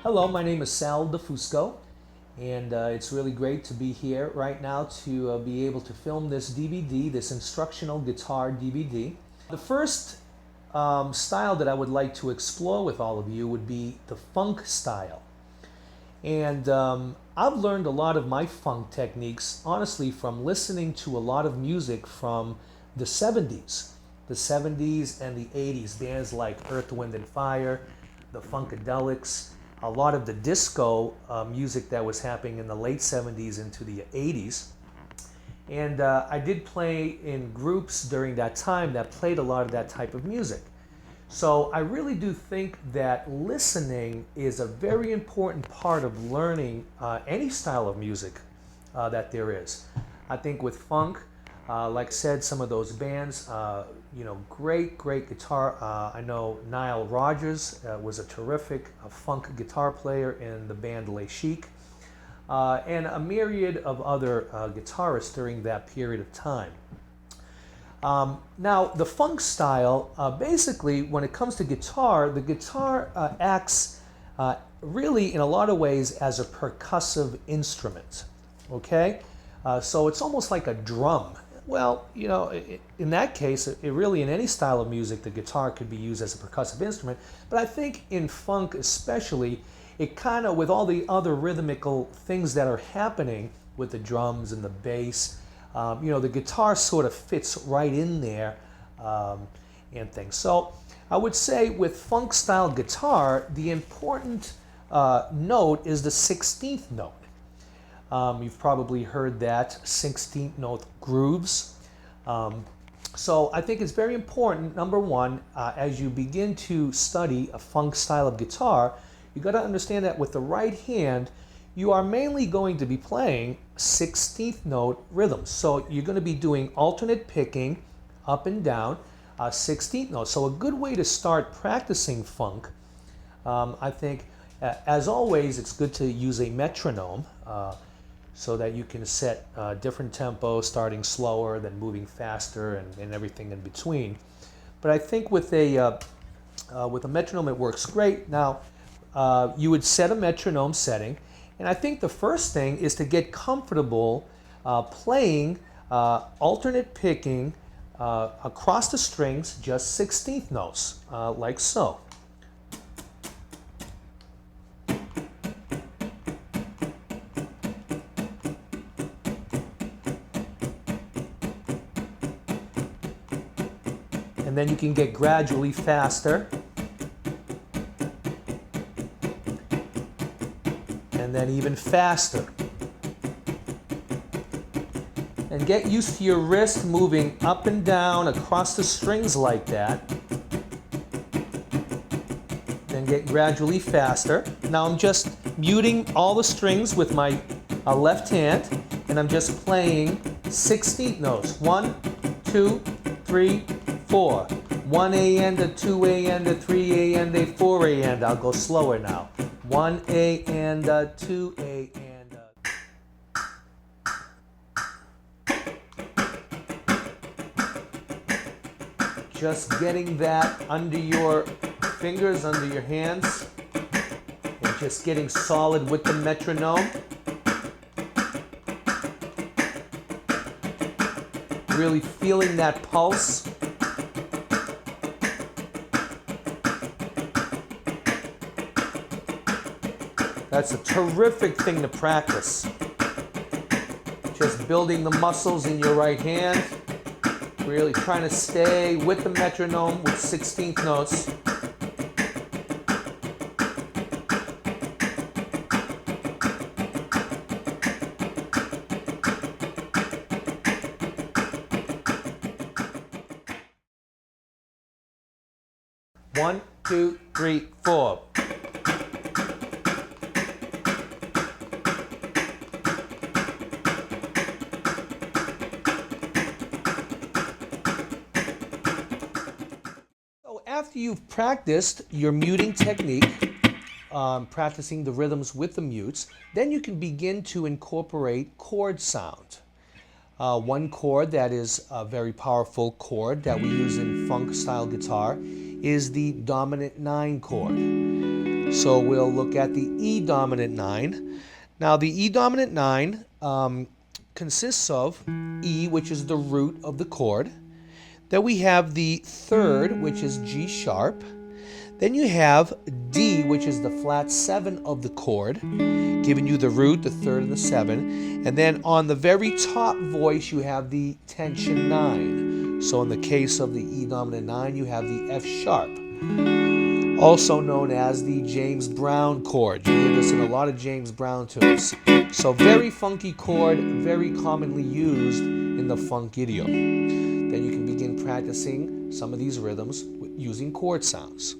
Hello, my name is Sal DiFusco, and it's really great to be here right now to be able to film this DVD, this instructional guitar DVD. The first style that I would like to explore with all of you would be the funk style. And I've learned a lot of my funk techniques, honestly, from listening to a lot of music from the 70s. The 70s and the 80s, bands like Earth, Wind and Fire, the Funkadelics, a lot of the disco music that was happening in the late 70s into the 80s. And I did play in groups during that time that played a lot of that type of music. So I really do think that listening is a very important part of learning any style of music that there is. I think with funk, like I said, some of those bands, great guitar. I know Nile Rodgers was a terrific funk guitar player in the band Les Chic, and a myriad of other guitarists during that period of time. Now, the funk style, basically, when it comes to guitar, the guitar acts really in a lot of ways as a percussive instrument, okay? So it's almost like a drum. Well, in that case, it really, in any style of music, the guitar could be used as a percussive instrument. But I think in funk especially, it kind of, with all the other rhythmical things that are happening with the drums and the bass, the guitar sort of fits right in there and things. So I would say with funk style guitar, the important note is the 16th note. You've probably heard that, 16th note grooves. So I think it's very important, number one, as you begin to study a funk style of guitar, you got to understand that with the right hand, you are mainly going to be playing 16th note rhythms. So you're going to be doing alternate picking up and down 16th notes. So a good way to start practicing funk, I think, as always, it's good to use a metronome. So that you can set different tempos, starting slower, then moving faster, and everything in between. But I think with a metronome, it works great. Now, you would set a metronome setting, and I think the first thing is to get comfortable playing alternate picking across the strings, just 16th notes, like so. And then you can get gradually faster. And then even faster. And get used to your wrist moving up and down across the strings like that. Then get gradually faster. Now I'm just muting all the strings with my left hand, and I'm just playing 16th notes. 1, 2, 3, 4. 1A and a 2A and a 3A and a 4A and I'll go slower now. 1A and a 2A and a... Just getting that under your fingers, under your hands, and just getting solid with the metronome. Really feeling that pulse. That's a terrific thing to practice. Just building the muscles in your right hand. Really trying to stay with the metronome with 16th notes. One, two, three, four. After you've practiced your muting technique, practicing the rhythms with the mutes, then you can begin to incorporate chord sound. One chord that is a very powerful chord that we use in funk style guitar is the dominant 9 chord. So we'll look at the E dominant 9. Now the E dominant 9 consists of E, which is the root of the chord. Then we have the third, which is G sharp. Then you have D, which is the flat 7 of the chord, giving you the root, the third, and the 7. And then on the very top voice, you have the tension 9. So in the case of the E dominant 9, you have the F sharp, also known as the James Brown chord. You hear this in a lot of James Brown tunes. So very funky chord, very commonly used in the funk idiom. Then you can begin practicing some of these rhythms using chord sounds.